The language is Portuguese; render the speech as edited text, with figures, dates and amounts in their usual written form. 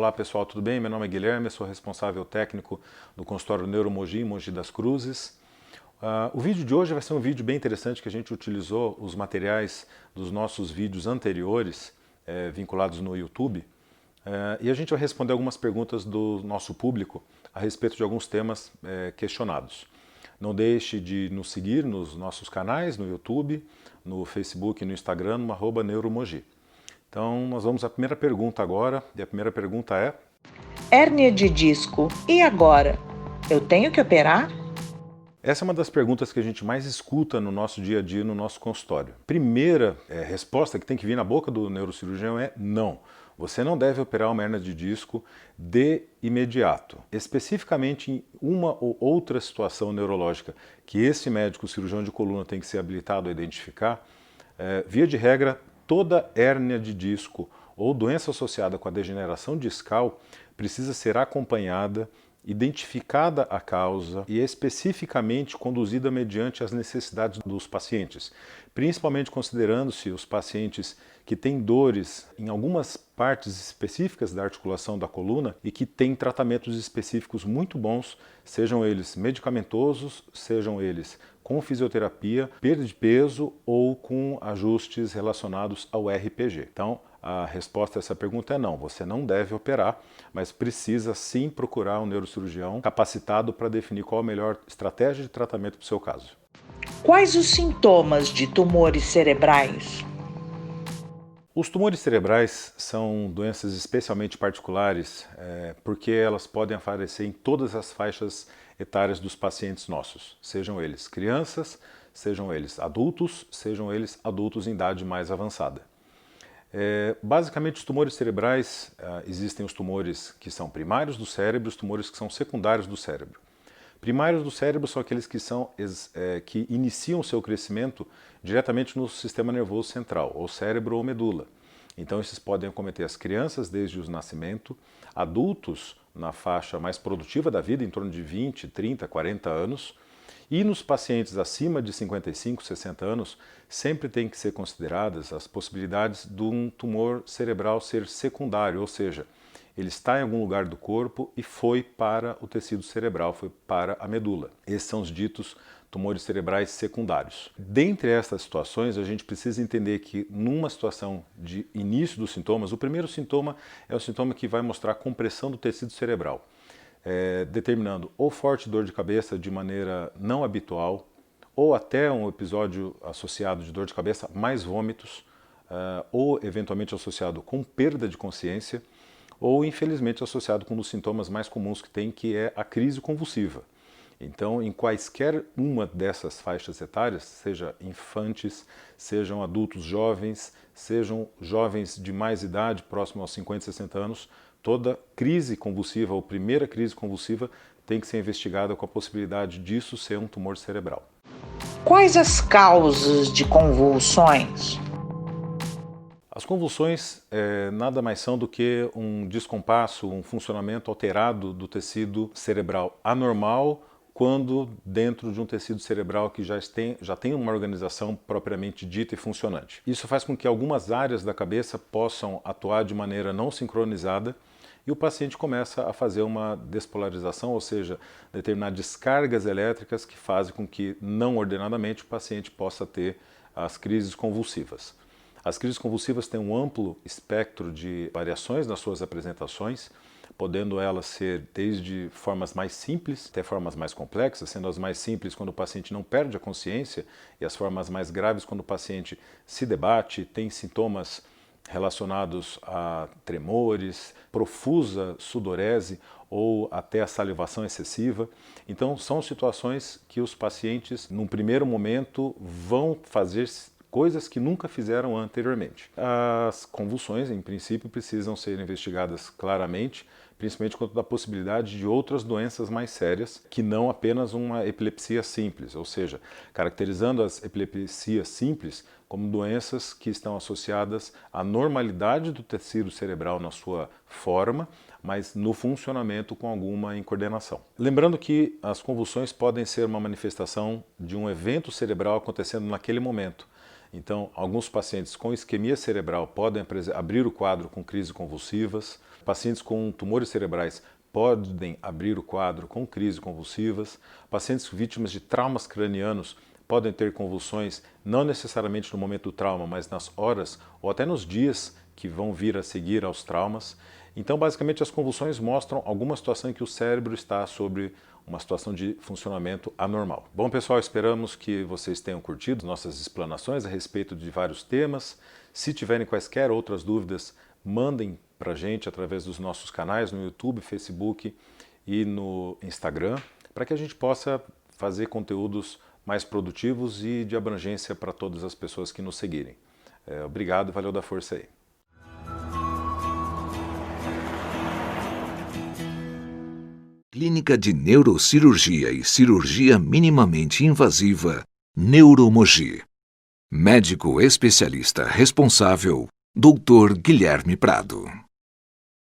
Olá pessoal, tudo bem? Meu nome é Guilherme, sou responsável técnico do consultório Neuromogi, em Mogi das Cruzes. O vídeo de hoje vai ser um vídeo bem interessante que a gente utilizou os materiais dos nossos vídeos anteriores vinculados no YouTube e a gente vai responder algumas perguntas do nosso público a respeito de alguns temas questionados. Não deixe de nos seguir nos nossos canais, no YouTube, no Facebook e no Instagram, no @neuromogi. Então, nós vamos à primeira pergunta agora, e a primeira pergunta é: Hérnia de disco, e agora? Eu tenho que operar? Essa é uma das perguntas que a gente mais escuta no nosso dia a dia, no nosso consultório. Primeira resposta que tem que vir na boca do neurocirurgião é não. Você não deve operar uma hérnia de disco de imediato. Especificamente em uma ou outra situação neurológica que esse médico cirurgião de coluna tem que ser habilitado a identificar, via de regra, toda hérnia de disco ou doença associada com a degeneração discal precisa ser acompanhada, identificada a causa e especificamente conduzida mediante as necessidades dos pacientes, principalmente considerando-se os pacientes que têm dores em algumas partes específicas da articulação da coluna e que têm tratamentos específicos muito bons, sejam eles medicamentosos, sejam eles com fisioterapia, perda de peso ou com ajustes relacionados ao RPG. Então, a resposta a essa pergunta é não, você não deve operar, mas precisa sim procurar um neurocirurgião capacitado para definir qual a melhor estratégia de tratamento para o seu caso. Quais os sintomas de tumores cerebrais? Os tumores cerebrais são doenças especialmente particulares porque elas podem aparecer em todas as faixas etárias dos pacientes nossos, sejam eles crianças, sejam eles adultos em idade mais avançada. Basicamente, os tumores cerebrais, existem os tumores que são primários do cérebro e os tumores que são secundários do cérebro. Primários do cérebro são aqueles que iniciam o seu crescimento diretamente no sistema nervoso central, ou cérebro ou medula. Então, esses podem acometer as crianças desde o nascimento, adultos na faixa mais produtiva da vida, em torno de 20, 30, 40 anos, e nos pacientes acima de 55, 60 anos, sempre tem que ser consideradas as possibilidades de um tumor cerebral ser secundário, ou seja, ele está em algum lugar do corpo e foi para o tecido cerebral, foi para a medula. Esses são os ditos tumores cerebrais secundários. Dentre essas situações, a gente precisa entender que numa situação de início dos sintomas, o primeiro sintoma é o sintoma que vai mostrar a compressão do tecido cerebral, determinando ou forte dor de cabeça de maneira não habitual, ou até um episódio associado de dor de cabeça, mais vômitos, ou eventualmente associado com perda de consciência, ou infelizmente associado com um dos sintomas mais comuns que tem, que é a crise convulsiva. Então, em quaisquer uma dessas faixas etárias, seja infantes, sejam adultos jovens, sejam jovens de mais idade, próximo aos 50, 60 anos, toda crise convulsiva ou primeira crise convulsiva tem que ser investigada com a possibilidade disso ser um tumor cerebral. Quais as causas de convulsões? As convulsões nada mais são do que um descompasso, um funcionamento alterado do tecido cerebral anormal quando dentro de um tecido cerebral que já tem uma organização propriamente dita e funcionante. Isso faz com que algumas áreas da cabeça possam atuar de maneira não sincronizada e o paciente começa a fazer uma despolarização, ou seja, determinar descargas elétricas que fazem com que, não ordenadamente, o paciente possa ter as crises convulsivas. As crises convulsivas têm um amplo espectro de variações nas suas apresentações, podendo elas ser desde formas mais simples até formas mais complexas, sendo as mais simples quando o paciente não perde a consciência e as formas mais graves quando o paciente se debate, tem sintomas relacionados a tremores, profusa sudorese ou até a salivação excessiva. Então, são situações que os pacientes, num primeiro momento, vão fazer coisas que nunca fizeram anteriormente. As convulsões, em princípio, precisam ser investigadas claramente, principalmente quanto à possibilidade de outras doenças mais sérias, que não apenas uma epilepsia simples, ou seja, caracterizando as epilepsias simples como doenças que estão associadas à normalidade do tecido cerebral na sua forma, mas no funcionamento com alguma incoordenação. Lembrando que as convulsões podem ser uma manifestação de um evento cerebral acontecendo naquele momento. Então, alguns pacientes com isquemia cerebral podem abrir o quadro com crises convulsivas, pacientes com tumores cerebrais podem abrir o quadro com crises convulsivas, pacientes vítimas de traumas cranianos podem ter convulsões não necessariamente no momento do trauma, mas nas horas ou até nos dias que vão vir a seguir aos traumas. Então, basicamente, as convulsões mostram alguma situação em que o cérebro está sobre uma situação de funcionamento anormal. Bom, pessoal, esperamos que vocês tenham curtido nossas explanações a respeito de vários temas. Se tiverem quaisquer outras dúvidas, mandem para a gente através dos nossos canais no YouTube, Facebook e no Instagram, para que a gente possa fazer conteúdos mais produtivos e de abrangência para todas as pessoas que nos seguirem. Obrigado, valeu da força aí. Clínica de Neurocirurgia e Cirurgia Minimamente Invasiva, Neuromogi. Médico especialista responsável, Dr. Guilherme Prado.